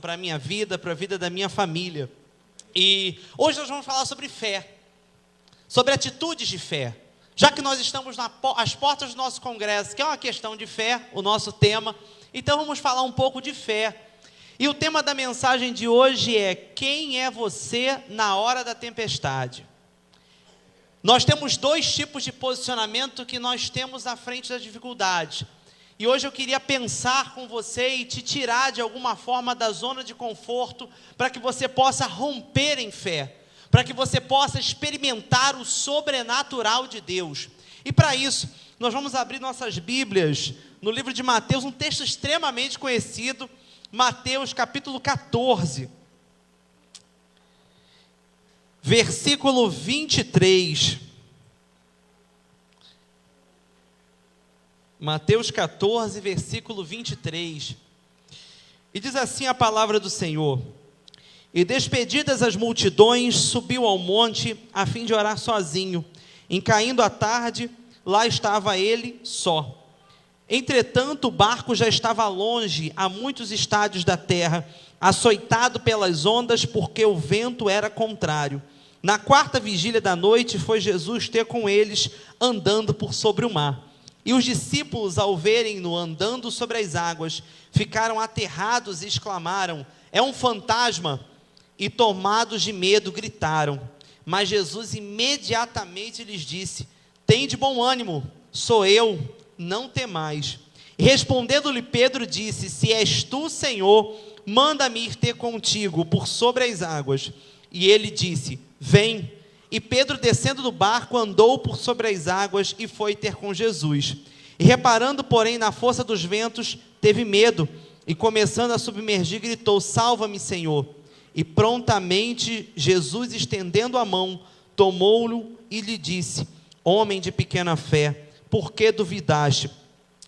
Para a minha vida, para a vida da minha família. E hoje nós vamos falar sobre fé, sobre atitudes de fé. Já que nós estamos às portas do nosso congresso, que é uma questão de fé, o nosso tema, então vamos falar um pouco de fé. E o tema da mensagem de hoje é: quem é você na hora da tempestade? Nós temos dois tipos de posicionamento que nós temos na frente das dificuldades. E hoje eu queria pensar com você e te tirar de alguma forma da zona de conforto, para que você possa romper em fé, para que você possa experimentar o sobrenatural de Deus. E para isso, nós vamos abrir nossas Bíblias no livro de Mateus, um texto extremamente conhecido, Mateus capítulo 14, versículo 23. Mateus 14, versículo 23, e diz assim a palavra do Senhor: E despedidas as multidões, subiu ao monte, a fim de orar sozinho. Em caindo a tarde, lá estava ele só. Entretanto, o barco já estava longe, a muitos estádios da terra, açoitado pelas ondas, porque o vento era contrário. Na quarta vigília da noite, foi Jesus ter com eles, andando por sobre o mar. E os discípulos, ao verem-no andando sobre as águas, ficaram aterrados e exclamaram: é um fantasma! E tomados de medo, gritaram. Mas Jesus imediatamente lhes disse: tende bom ânimo, sou eu, não temais. E respondendo-lhe Pedro disse: se és tu, Senhor, manda-me ir ter contigo por sobre as águas. E ele disse: vem. E Pedro, descendo do barco, andou por sobre as águas e foi ter com Jesus. E reparando, porém, na força dos ventos, teve medo, e começando a submergir, gritou: salva-me, Senhor. E prontamente Jesus, estendendo a mão, tomou-o e lhe disse: homem de pequena fé, por que duvidaste?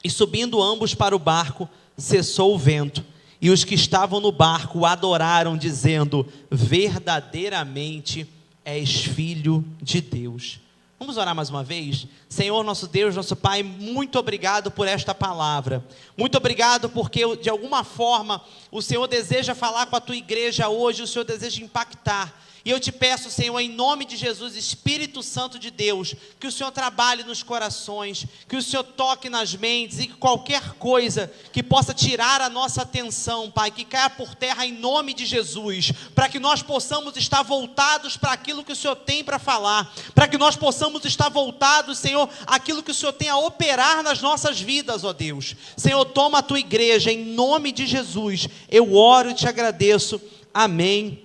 E subindo ambos para o barco, cessou o vento. E os que estavam no barco o adoraram, dizendo: verdadeiramente és filho de Deus. Vamos orar mais uma vez? Senhor, nosso Deus, nosso Pai, muito obrigado por esta palavra. Muito obrigado porque de alguma forma o Senhor deseja falar com a tua igreja hoje, o Senhor deseja impactar. E eu te peço, Senhor, em nome de Jesus, Espírito Santo de Deus, que o Senhor trabalhe nos corações, que o Senhor toque nas mentes, e que qualquer coisa que possa tirar a nossa atenção, Pai, que caia por terra em nome de Jesus, para que nós possamos estar voltados para aquilo que o Senhor tem para falar, para que nós possamos estar voltados, Senhor, àquilo que o Senhor tem a operar nas nossas vidas, ó Deus. Senhor, toma a tua igreja, em nome de Jesus, eu oro e te agradeço. Amém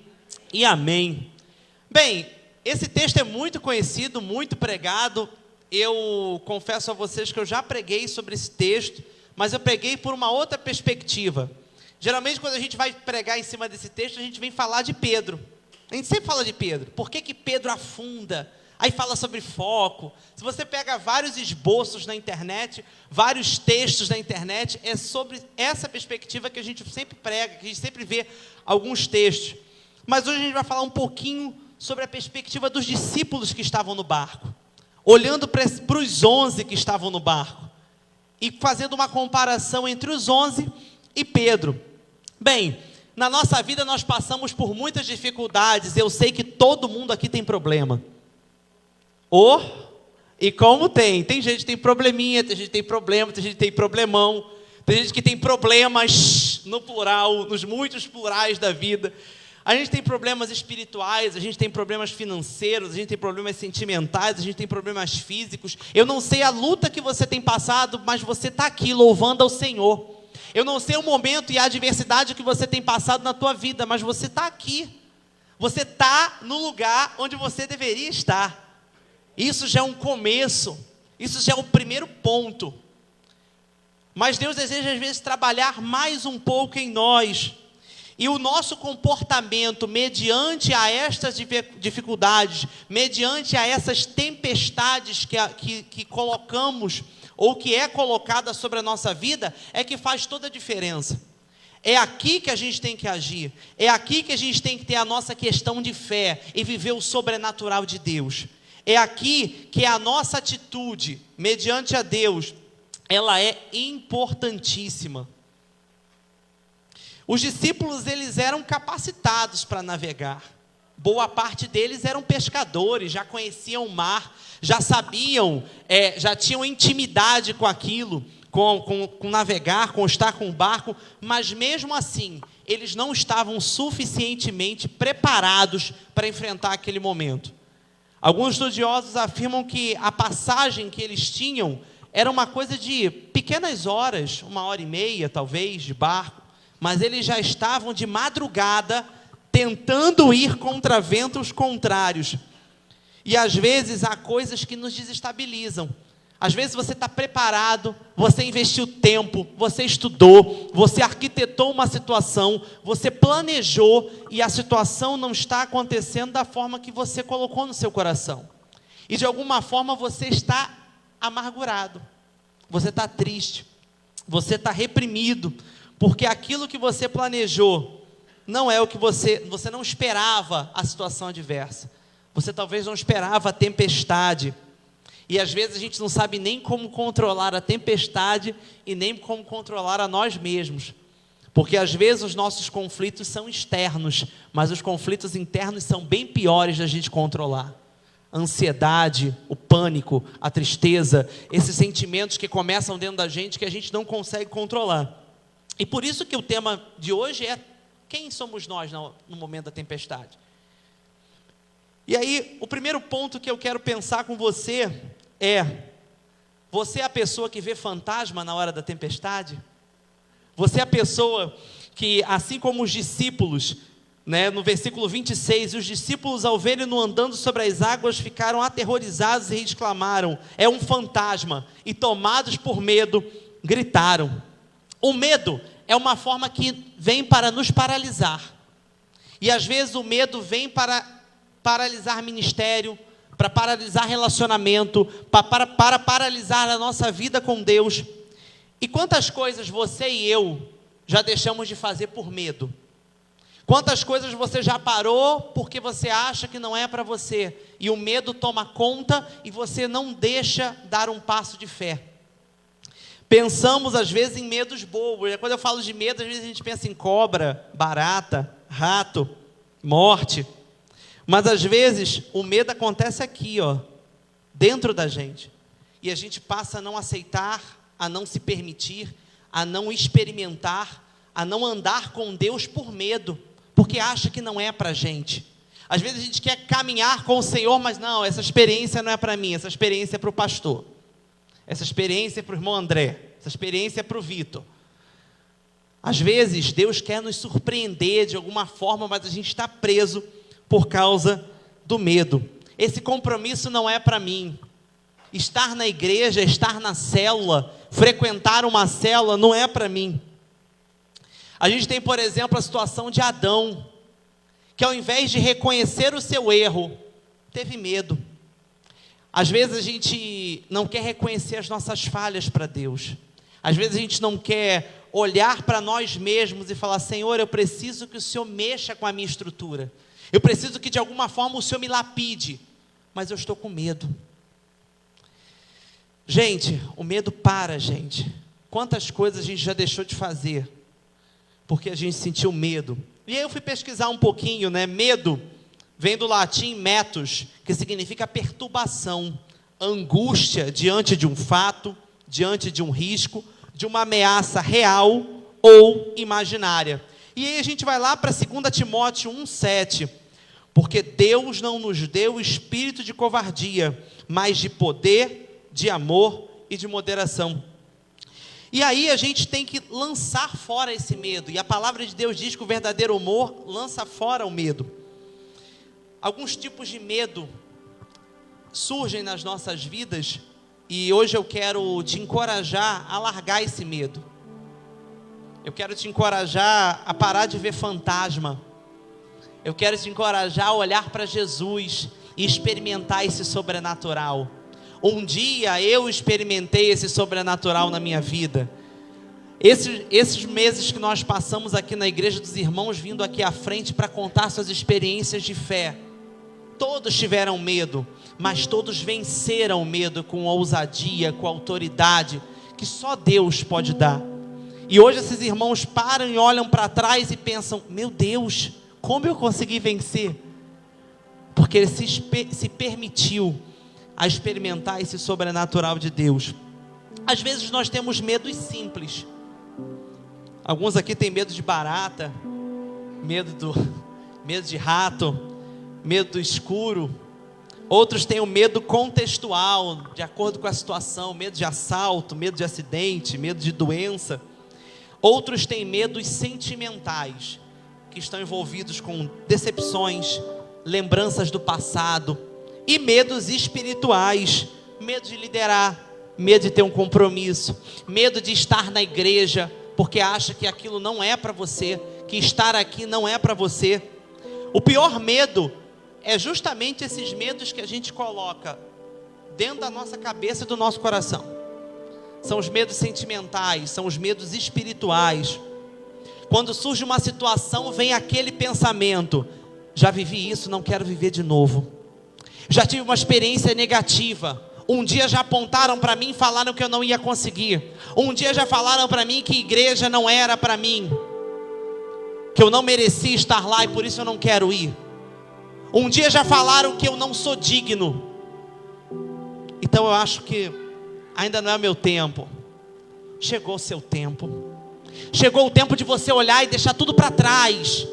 e amém. Bem, esse texto é muito conhecido, muito pregado. Eu confesso a vocês que eu já preguei sobre esse texto, mas eu preguei por uma outra perspectiva. Geralmente, quando a gente vai pregar em cima desse texto, a gente vem falar de Pedro. A gente sempre fala de Pedro. Por que Pedro afunda? Aí fala sobre foco. Se você pega vários esboços na internet, vários textos na internet, é sobre essa perspectiva que a gente sempre prega, que a gente sempre vê alguns textos. Mas hoje a gente vai falar um pouquinho sobre a perspectiva dos discípulos que estavam no barco, olhando para os 11 que estavam no barco, e fazendo uma comparação entre os 11 e Pedro. Bem, na nossa vida nós passamos por muitas dificuldades. Eu sei que todo mundo aqui tem problema. E como tem gente que tem probleminha, tem gente que tem problema, tem gente que tem problemão, tem gente que tem problemas no plural, nos muitos plurais da vida. A gente tem problemas espirituais, a gente tem problemas financeiros, a gente tem problemas sentimentais, a gente tem problemas físicos. Eu não sei a luta que você tem passado, mas você está aqui louvando ao Senhor. Eu não sei o momento e a adversidade que você tem passado na tua vida, mas você está aqui. Você está no lugar onde você deveria estar. Isso já é um começo, isso já é o primeiro ponto. Mas Deus deseja às vezes trabalhar mais um pouco em nós. E o nosso comportamento mediante a estas dificuldades, mediante a essas tempestades que colocamos, ou que é colocada sobre a nossa vida, é que faz toda a diferença. É aqui que a gente tem que agir, é aqui que a gente tem que ter a nossa questão de fé e viver o sobrenatural de Deus. É aqui que a nossa atitude, mediante a Deus, ela é importantíssima. Os discípulos, eles eram capacitados para navegar. Boa parte deles eram pescadores, já conheciam o mar, já sabiam, já tinham intimidade com aquilo, com navegar, com estar com o barco, mas mesmo assim, eles não estavam suficientemente preparados para enfrentar aquele momento. Alguns estudiosos afirmam que a passagem que eles tinham era uma coisa de pequenas horas, 1h30 talvez, de barco, mas eles já estavam de madrugada tentando ir contra ventos contrários. E às vezes há coisas que nos desestabilizam. Às vezes você está preparado, você investiu tempo, você estudou, você arquitetou uma situação, você planejou e a situação não está acontecendo da forma que você colocou no seu coração. E de alguma forma você está amargurado, você está triste, você está reprimido, porque aquilo que você planejou não é o que você não esperava a situação adversa. Você talvez não esperava a tempestade. E às vezes a gente não sabe nem como controlar a tempestade e nem como controlar a nós mesmos. Porque às vezes os nossos conflitos são externos, mas os conflitos internos são bem piores da gente controlar. A ansiedade, o pânico, a tristeza, esses sentimentos que começam dentro da gente que a gente não consegue controlar. E por isso que o tema de hoje é: quem somos nós no momento da tempestade? E aí, o primeiro ponto que eu quero pensar com você é: você é a pessoa que vê fantasma na hora da tempestade? Você é a pessoa que, assim como os discípulos, no versículo 26, os discípulos, ao verem-no andando sobre as águas, ficaram aterrorizados e exclamaram: é um fantasma, e tomados por medo, gritaram. O medo é uma forma que vem para nos paralisar, e às vezes o medo vem para paralisar ministério, para paralisar relacionamento, para paralisar a nossa vida com Deus. E quantas coisas você e eu já deixamos de fazer por medo? Quantas coisas você já parou porque você acha que não é para você, e o medo toma conta e você não deixa dar um passo de fé? Pensamos às vezes em medos bobos. Quando eu falo de medo, às vezes a gente pensa em cobra, barata, rato, morte. Mas às vezes o medo acontece aqui, dentro da gente. E a gente passa a não aceitar, a não se permitir, a não experimentar, a não andar com Deus por medo, porque acha que não é para a gente. Às vezes a gente quer caminhar com o Senhor, mas não, essa experiência não é para mim, essa experiência é para o pastor. Essa experiência é para o irmão André, essa experiência é para o Vitor. Às vezes Deus quer nos surpreender de alguma forma, mas a gente está preso por causa do medo. Esse compromisso não é para mim. Estar na igreja, estar na célula, frequentar uma célula não é para mim. A gente tem, por exemplo, a situação de Adão, que ao invés de reconhecer o seu erro, teve medo. Às vezes a gente não quer reconhecer as nossas falhas para Deus. Às vezes a gente não quer olhar para nós mesmos e falar: Senhor, eu preciso que o Senhor mexa com a minha estrutura. Eu preciso que de alguma forma o Senhor me lapide. Mas eu estou com medo. Gente, o medo para a gente. Quantas coisas a gente já deixou de fazer porque a gente sentiu medo. E aí eu fui pesquisar um pouquinho, Medo vem do latim metus, que significa perturbação, angústia diante de um fato, diante de um risco, de uma ameaça real ou imaginária. E aí a gente vai lá para 2 Timóteo 1,7, porque Deus não nos deu o espírito de covardia, mas de poder, de amor e de moderação. E aí a gente tem que lançar fora esse medo, e a palavra de Deus diz que o verdadeiro amor lança fora o medo. Alguns tipos de medo surgem nas nossas vidas, e hoje eu quero te encorajar a largar esse medo. Eu quero te encorajar a parar de ver fantasma. Eu quero te encorajar a olhar para Jesus e experimentar esse sobrenatural. Um dia eu experimentei esse sobrenatural na minha vida. Esses meses que nós passamos aqui na igreja dos irmãos, vindo aqui à frente para contar suas experiências de fé, todos tiveram medo, mas todos venceram o medo com ousadia, com autoridade, que só Deus pode dar. E hoje esses irmãos param e olham para trás e pensam: meu Deus, como eu consegui vencer? Porque ele se permitiu a experimentar esse sobrenatural de Deus. Às vezes nós temos medos simples. Alguns aqui têm medo de barata, medo de rato, medo do escuro. Outros têm o medo contextual, de acordo com a situação, medo de assalto, medo de acidente, medo de doença. Outros têm medos sentimentais, que estão envolvidos com decepções, lembranças do passado, e medos espirituais, medo de liderar, medo de ter um compromisso, medo de estar na igreja, porque acha que aquilo não é para você, que estar aqui não é para você. O pior medo é justamente esses medos que a gente coloca dentro da nossa cabeça e do nosso coração. São os medos sentimentais, são os medos espirituais. Quando surge uma situação, vem aquele pensamento: já vivi isso, não quero viver de novo. Já tive uma experiência negativa. Um dia já apontaram para mim e falaram que eu não ia conseguir. Um dia já falaram para mim que igreja não era para mim, que eu não merecia estar lá e por isso eu não quero ir. Um dia já falaram que eu não sou digno. Então eu acho que ainda não é o meu tempo. Chegou o seu tempo. Chegou o tempo de você olhar e deixar tudo para trás,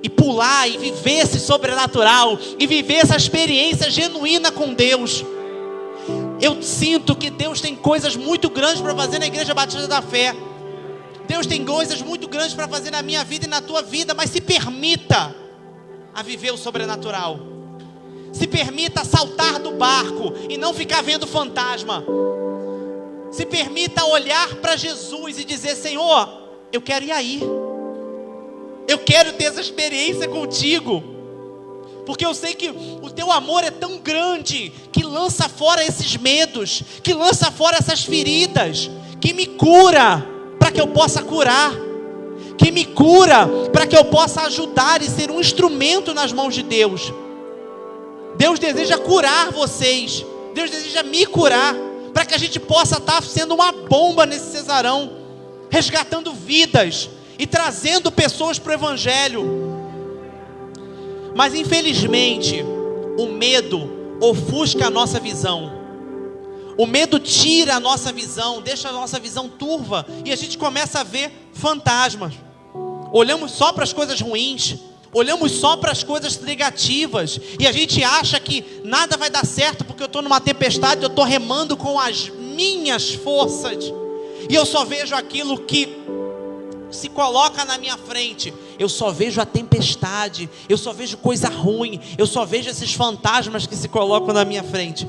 e pular e viver esse sobrenatural, e viver essa experiência genuína com Deus. Eu sinto que Deus tem coisas muito grandes para fazer na Igreja Batista da Fé. Deus tem coisas muito grandes para fazer na minha vida e na tua vida, mas se permita a viver o sobrenatural. Se permita saltar do barco e não ficar vendo fantasma. Se permita olhar para Jesus e dizer: Senhor, eu quero ir aí. Eu quero ter essa experiência contigo. Porque eu sei que o teu amor é tão grande, que lança fora esses medos, que lança fora essas feridas, que me cura para que eu possa curar, que me cura para que eu possa ajudar e ser um instrumento nas mãos de Deus. Deus deseja curar vocês, Deus deseja me curar, para que a gente possa estar sendo uma bomba nesse Cesarão, resgatando vidas e trazendo pessoas para o Evangelho. Mas infelizmente o medo ofusca a nossa visão. O medo tira a nossa visão, deixa a nossa visão turva, e a gente começa a ver fantasmas. Olhamos só para as coisas ruins, olhamos só para as coisas negativas, e a gente acha que nada vai dar certo, porque eu estou numa tempestade, eu estou remando com as minhas forças, e eu só vejo aquilo que se coloca na minha frente. Eu só vejo a tempestade, eu só vejo coisa ruim, eu só vejo esses fantasmas que se colocam na minha frente.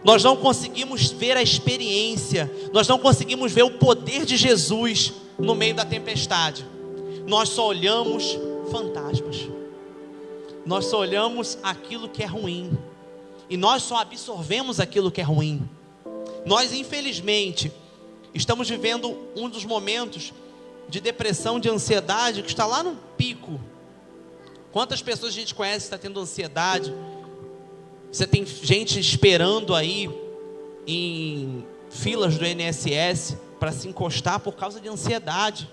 Nós não conseguimos ver a experiência, nós não conseguimos ver o poder de Jesus no meio da tempestade. Nós só olhamos fantasmas, nós só olhamos aquilo que é ruim, e nós só absorvemos aquilo que é ruim. Nós, infelizmente, estamos vivendo um dos momentos de depressão, de ansiedade, que está lá no pico. Quantas pessoas a gente conhece que está tendo ansiedade? Você tem gente esperando aí em filas do INSS para se encostar por causa de ansiedade.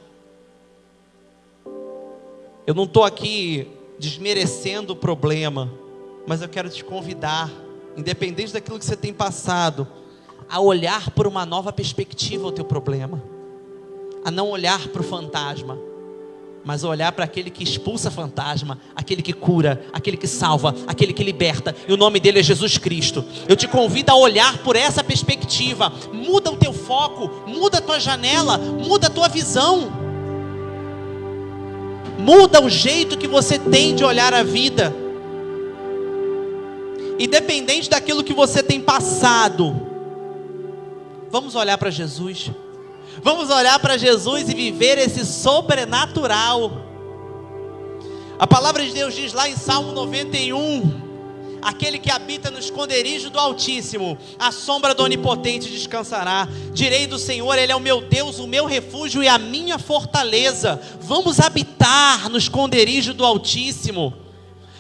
Eu não estou aqui desmerecendo o problema, mas eu quero te convidar, independente daquilo que você tem passado, a olhar por uma nova perspectiva o teu problema, a não olhar para o fantasma, mas olhar para aquele que expulsa fantasma, aquele que cura, aquele que salva, aquele que liberta, e o nome dele é Jesus Cristo. Eu te convido a olhar por essa perspectiva. Muda o teu foco, muda a tua janela, muda a tua visão, muda o jeito que você tem de olhar a vida, independente daquilo que você tem passado. Vamos olhar para Jesus. Vamos olhar para Jesus e viver esse sobrenatural. A palavra de Deus diz lá em Salmo 91: aquele que habita no esconderijo do Altíssimo, à sombra do Onipotente descansará. Direi do Senhor, Ele é o meu Deus, o meu refúgio e a minha fortaleza. Vamos habitar no esconderijo do Altíssimo.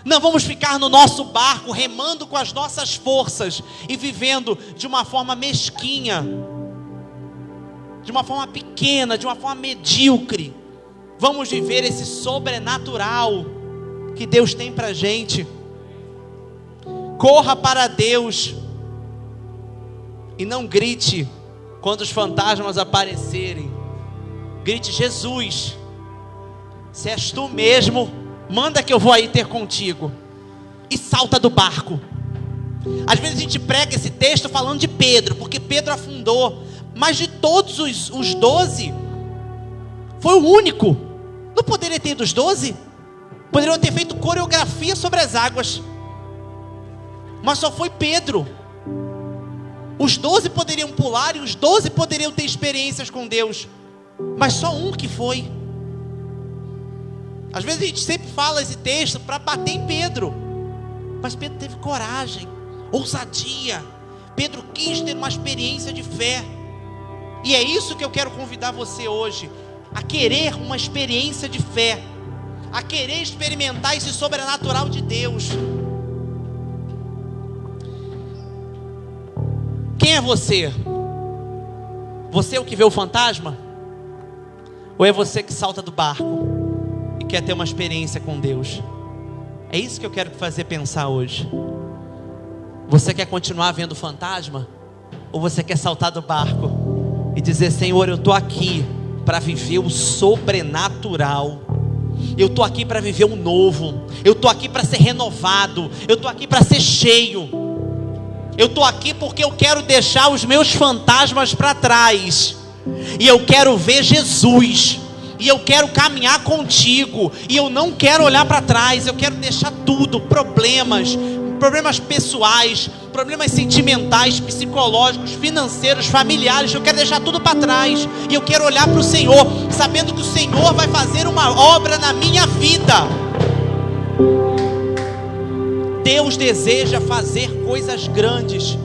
Não vamos ficar no nosso barco, remando com as nossas forças e vivendo de uma forma mesquinha. de uma forma pequena, de uma forma medíocre, vamos viver esse sobrenatural que Deus tem para a gente. Corra para Deus e não grite quando os fantasmas aparecerem. Grite: Jesus, se és tu mesmo, manda que eu vou aí ter contigo. E salta do barco. Às vezes a gente prega esse texto falando de Pedro, porque Pedro afundou. Mas de todos os 12, foi o único. Não poderia ter ido os 12? Poderiam ter feito coreografia sobre as águas, mas só foi Pedro. Os 12 poderiam pular e os 12 poderiam ter experiências com Deus, mas só um que foi. Às vezes a gente sempre fala esse texto para bater em Pedro, mas Pedro teve coragem, ousadia. Pedro quis ter uma experiência de fé. E é isso que eu quero convidar você hoje, a querer uma experiência de fé, a querer experimentar esse sobrenatural de Deus. Quem é você? Você é o que vê o fantasma? Ou é você que salta do barco e quer ter uma experiência com Deus? É isso que eu quero fazer pensar hoje. Você quer continuar vendo o fantasma? Ou você quer saltar do barco e dizer: Senhor, eu estou aqui para viver o sobrenatural. Eu estou aqui para viver o novo. Eu estou aqui para ser renovado. Eu estou aqui para ser cheio. Eu estou aqui porque eu quero deixar os meus fantasmas para trás. E eu quero ver Jesus. E eu quero caminhar contigo. E eu não quero olhar para trás. Eu quero deixar tudo, problemas pessoais, problemas sentimentais, psicológicos, financeiros, familiares. Eu quero deixar tudo para trás. E eu quero olhar para o Senhor, sabendo que o Senhor vai fazer uma obra na minha vida. Deus deseja fazer coisas grandes,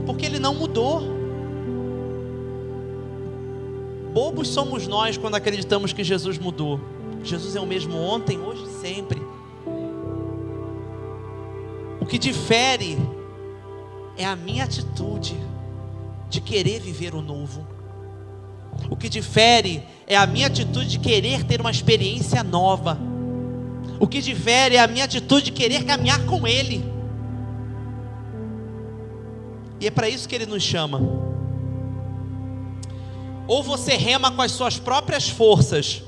porque Ele não mudou. Bobos somos nós quando acreditamos que Jesus mudou. Jesus é o mesmo ontem, hoje e sempre. O que difere é a minha atitude de querer viver o novo. O que difere é a minha atitude de querer ter uma experiência nova. O que difere é a minha atitude de querer caminhar com Ele. E é para isso que Ele nos chama. Ou você rema com as suas próprias forças,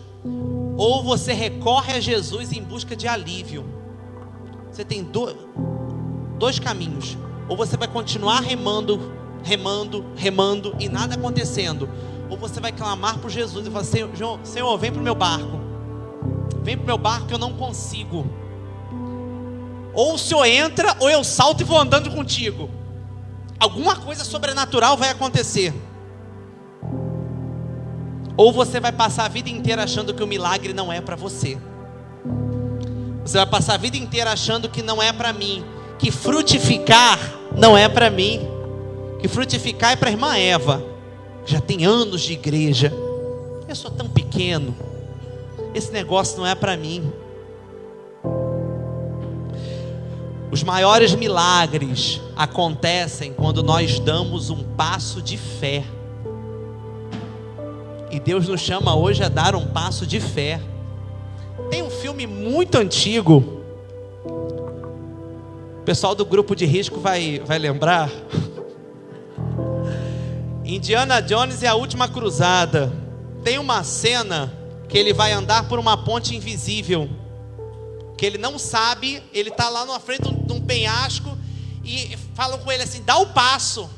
ou você recorre a Jesus em busca de alívio. Você tem dois caminhos. Ou você vai continuar remando e nada acontecendo, ou você vai clamar por Jesus e falar: Senhor, vem para o meu barco. Vem para o meu barco que eu não consigo. Ou o Senhor entra, ou eu salto e vou andando contigo. Alguma coisa sobrenatural vai acontecer. Ou você vai passar a vida inteira achando que o milagre não é para você. Você vai passar a vida inteira achando que não é para mim, que frutificar não é para mim, que frutificar é para a irmã Eva, que já tem anos de igreja. Eu sou tão pequeno, esse negócio não é para mim. Os maiores milagres acontecem quando nós damos um passo de fé. E Deus nos chama hoje a dar um passo de fé. Tem um filme muito antigo, o pessoal do grupo de risco vai lembrar. Indiana Jones e a Última Cruzada. Tem uma cena que ele vai andar por uma ponte invisível, que ele não sabe, ele está lá na frente de um penhasco, e falam com ele assim: dá o passo.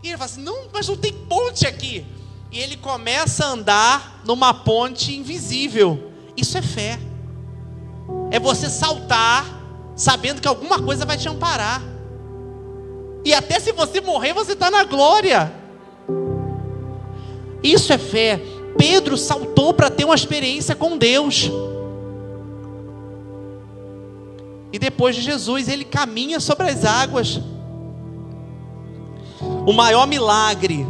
E ele fala assim: não, mas não tem ponte aqui. E ele começa a andar numa ponte invisível. Isso é fé. É você saltar sabendo que alguma coisa vai te amparar. E até se você morrer, você está na glória. Isso é fé. Pedro saltou para ter uma experiência com Deus. E depois de Jesus, ele caminha sobre as águas. O maior milagre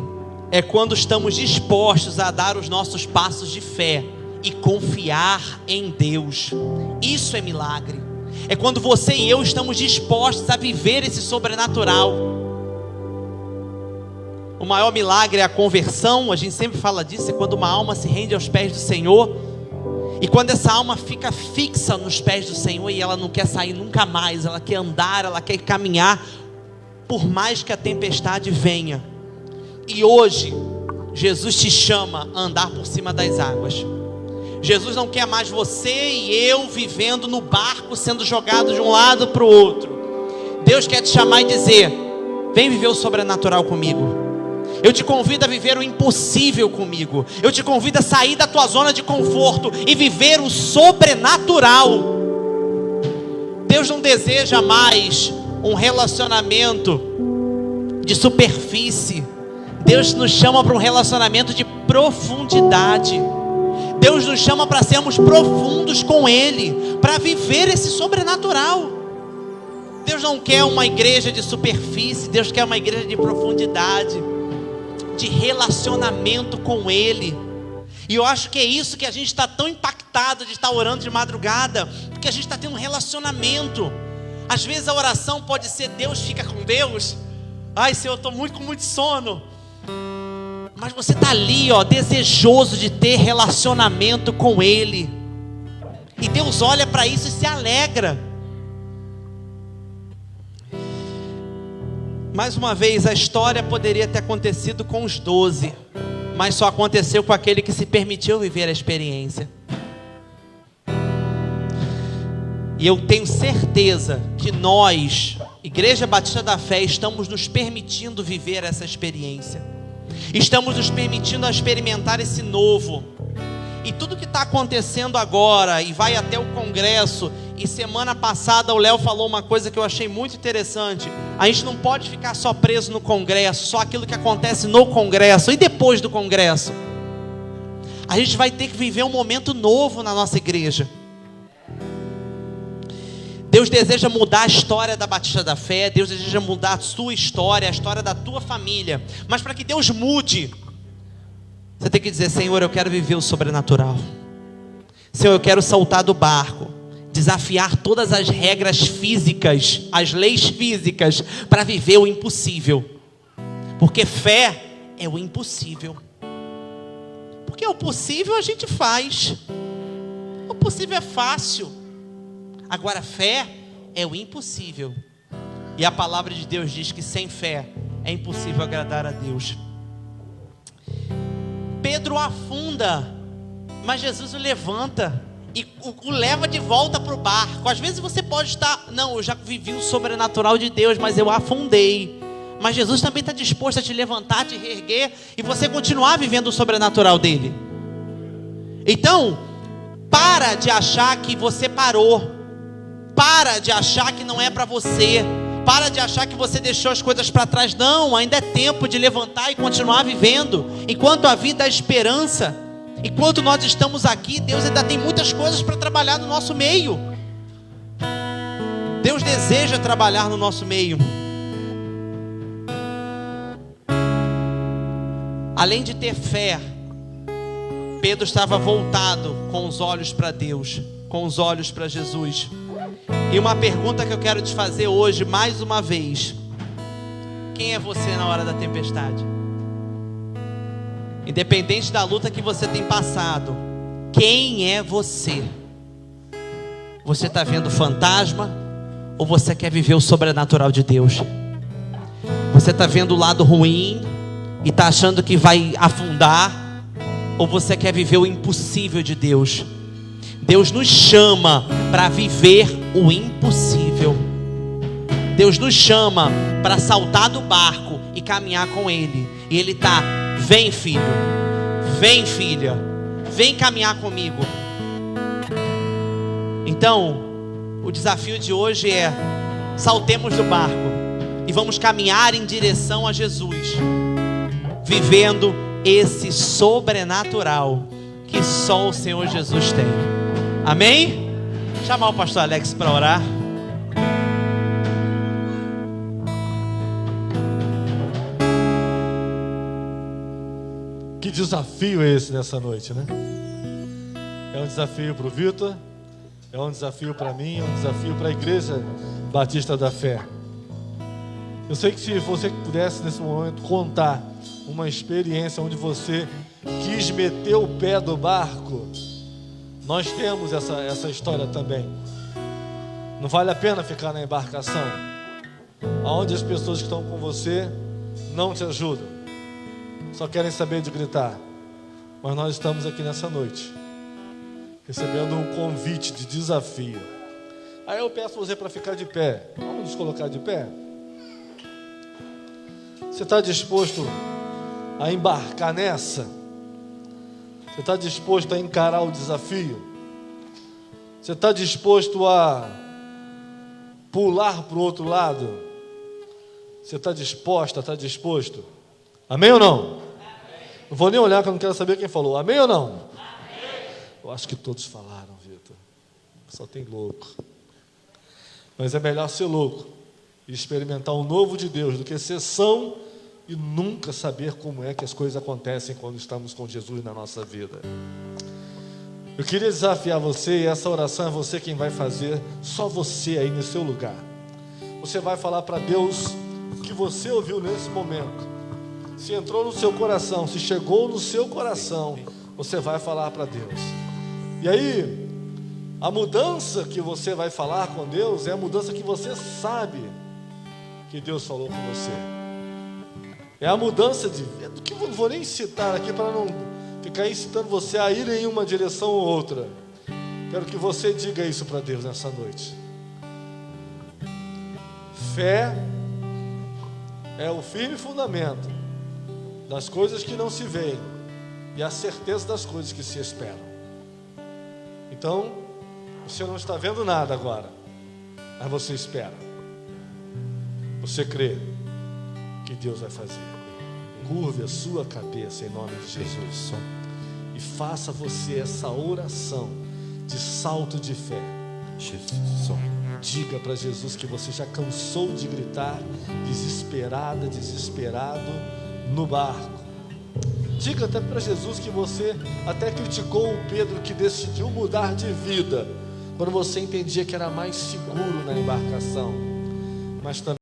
é quando estamos dispostos a dar os nossos passos de fé e confiar em Deus. Isso é milagre. É quando você e eu estamos dispostos a viver esse sobrenatural. O maior milagre é a conversão, a gente sempre fala disso, é quando uma alma se rende aos pés do Senhor. E quando essa alma fica fixa nos pés do Senhor e ela não quer sair nunca mais, ela quer andar, ela quer caminhar, por mais que a tempestade venha. E hoje, Jesus te chama a andar por cima das águas. Jesus não quer mais você e eu vivendo no barco, sendo jogado de um lado para o outro. Deus quer te chamar e dizer: vem viver o sobrenatural comigo. Eu te convido a viver o impossível comigo. Eu te convido a sair da tua zona de conforto e viver o sobrenatural. Deus não deseja mais um relacionamento de superfície. Deus nos chama para um relacionamento de profundidade. Deus nos chama para sermos profundos com Ele, para viver esse sobrenatural. Deus não quer uma igreja de superfície, Deus quer uma igreja de profundidade, de relacionamento com Ele. E eu acho que é isso que a gente está tão impactado de estar orando de madrugada, porque a gente está tendo um relacionamento. Às vezes a oração pode ser: Deus fica com Deus. Ai, Senhor, eu estou com muito sono. Mas você está ali, desejoso de ter relacionamento com Ele. E Deus olha para isso e se alegra. Mais uma vez, a história poderia ter acontecido com os 12, mas só aconteceu com aquele que se permitiu viver a experiência. E eu tenho certeza que nós, Igreja Batista da Fé, estamos nos permitindo viver essa experiência. Estamos nos permitindo a experimentar esse novo. E tudo que está acontecendo agora, e vai até o Congresso, e semana passada o Léo falou uma coisa que eu achei muito interessante: a gente não pode ficar só preso no Congresso, só aquilo que acontece no Congresso, e depois do Congresso. A gente vai ter que viver um momento novo na nossa igreja. Deus deseja mudar a história da Batista da Fé, Deus deseja mudar a sua história, a história da tua família. Mas para que Deus mude, você tem que dizer: Senhor, eu quero viver o sobrenatural. Senhor, eu quero saltar do barco, desafiar todas as regras físicas, as leis físicas, para viver o impossível. Porque fé é o impossível. Porque o possível a gente faz. O possível é fácil. Agora fé é o impossível. E a palavra de Deus diz que sem fé é impossível agradar a Deus. Pedro afunda, mas Jesus o levanta e o leva de volta para o barco. Às vezes você pode estar: não, eu já vivi o sobrenatural de Deus, mas eu afundei. Mas Jesus também está disposto a te levantar, te reerguer, e você continuar vivendo o sobrenatural dele. Então, para de achar que você parou. Para de achar que não é para você. Para de achar que você deixou as coisas para trás. Não, ainda é tempo de levantar e continuar vivendo. Enquanto a vida há esperança, enquanto nós estamos aqui, Deus ainda tem muitas coisas para trabalhar no nosso meio. Deus deseja trabalhar no nosso meio. Além de ter fé, Pedro estava voltado com os olhos para Deus, com os olhos para Jesus. E uma pergunta que eu quero te fazer hoje, mais uma vez: quem é você na hora da tempestade? Independente da luta que você tem passado, quem é você? Você está vendo fantasma? Ou você quer viver o sobrenatural de Deus? Você está vendo o lado ruim e está achando que vai afundar? Ou você quer viver o impossível de Deus? Deus nos chama para viver o impossível. Deus nos chama para saltar do barco e caminhar com Ele. E Ele está: vem filho, vem filha, vem caminhar comigo. Então, o desafio de hoje é: saltemos do barco e vamos caminhar em direção a Jesus, vivendo esse sobrenatural que só o Senhor Jesus tem. Amém? Chamar o pastor Alex para orar. Que desafio é esse nessa noite, né? É um desafio para o Vitor, é um desafio para mim, é um desafio para a Igreja Batista da Fé. Eu sei que se você pudesse nesse momento contar uma experiência onde você quis meter o pé do barco, nós temos essa história também. Não vale a pena ficar na embarcação, onde as pessoas que estão com você não te ajudam, só querem saber de gritar. Mas nós estamos aqui nessa noite, recebendo um convite de desafio. Aí eu peço você para ficar de pé. Vamos nos colocar de pé? Você está disposto a embarcar nessa? Você está disposto a encarar o desafio? Você está disposto a pular para o outro lado? Você está disposta, está disposto? Amém ou não? Amém. Não vou nem olhar, que eu não quero saber quem falou. Amém ou não? Amém. Eu acho que todos falaram, Vitor. Só tem louco. Mas é melhor ser louco e experimentar o novo de Deus do que ser são e nunca saber como é que as coisas acontecem quando estamos com Jesus na nossa vida. Eu queria desafiar você, e essa oração é você quem vai fazer, só você aí no seu lugar. Você vai falar para Deus o que você ouviu nesse momento. Se entrou no seu coração, se chegou no seu coração, você vai falar para Deus. E aí, a mudança que você vai falar com Deus é a mudança que você sabe que Deus falou com você. É a mudança de vida, que eu não vou nem citar aqui para não ficar incitando você a ir em uma direção ou outra. Quero que você diga isso para Deus nessa noite. Fé é o firme fundamento das coisas que não se veem e a certeza das coisas que se esperam. Então, você não está vendo nada agora, mas você espera. Você crê que Deus vai fazer. Curve a sua cabeça em nome de Jesus e faça você essa oração de salto de fé. Diga para Jesus que você já cansou de gritar desesperada, desesperado no barco. Diga até para Jesus que você até criticou o Pedro que decidiu mudar de vida quando você entendia que era mais seguro na embarcação, mas também